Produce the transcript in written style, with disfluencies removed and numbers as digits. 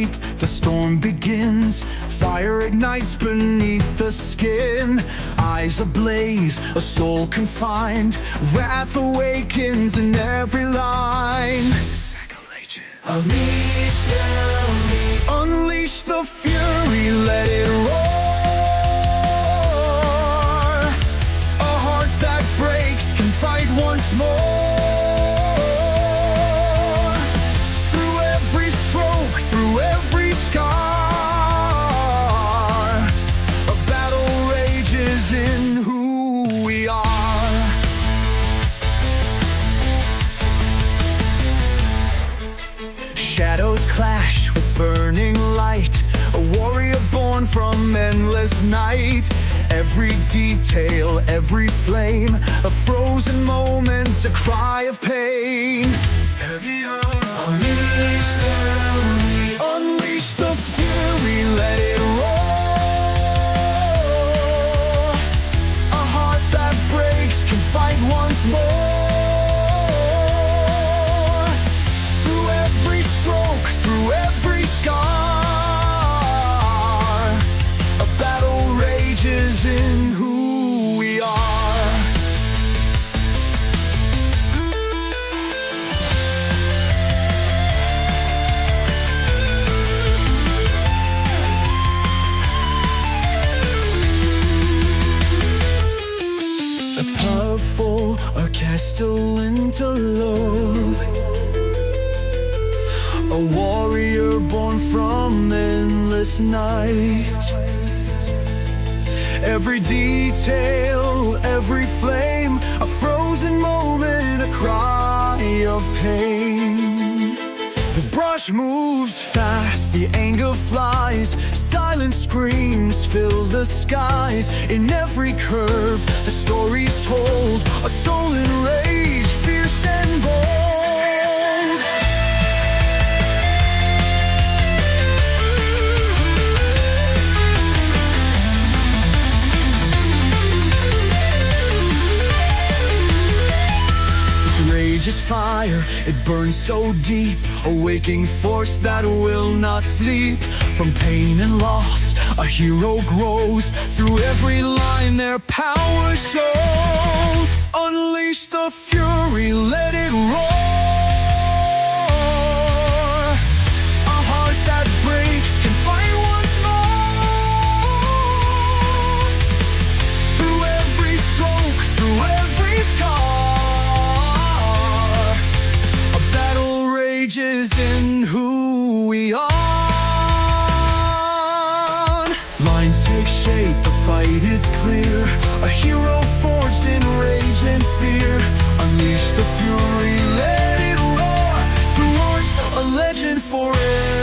deep, the storm begins. Fire ignites beneath the skin. Eyes ablaze, a soul confined. Wrath awakens in every line. Unleash the fury, let it roar. A heart that breaks can fight once more. Through every stroke, through every scar, a battle rages in who we are. Shadows clash with burning light, a warrior born from endless night. Every detail, every flame, a frozen moment, a cry of pain. Unleash the fury, let it roar. A heart that breaks can fight once more. Through every scar, a battle rages in who we are. A powerful orchestral interlude, a warrior born from endless night. Every detail, every flame, a frozen moment, a cry of pain. The brush moves fast, the anger flies, silent screams fill the skies. In every curve, the story's told, a soul in rage, fierce and bold. Is fire, it burns so deep, a waking force that will not sleep. From pain and loss, a hero grows. Through every line their power shows. Unleash the fury, let it roar. A heart that breaks can fight once more. Through every stroke, through every scar, in who we are. Lines take shape, the fight is clear. A hero forged in rage and fear. Unleash the fury, let it roar. Through words, a legend forever.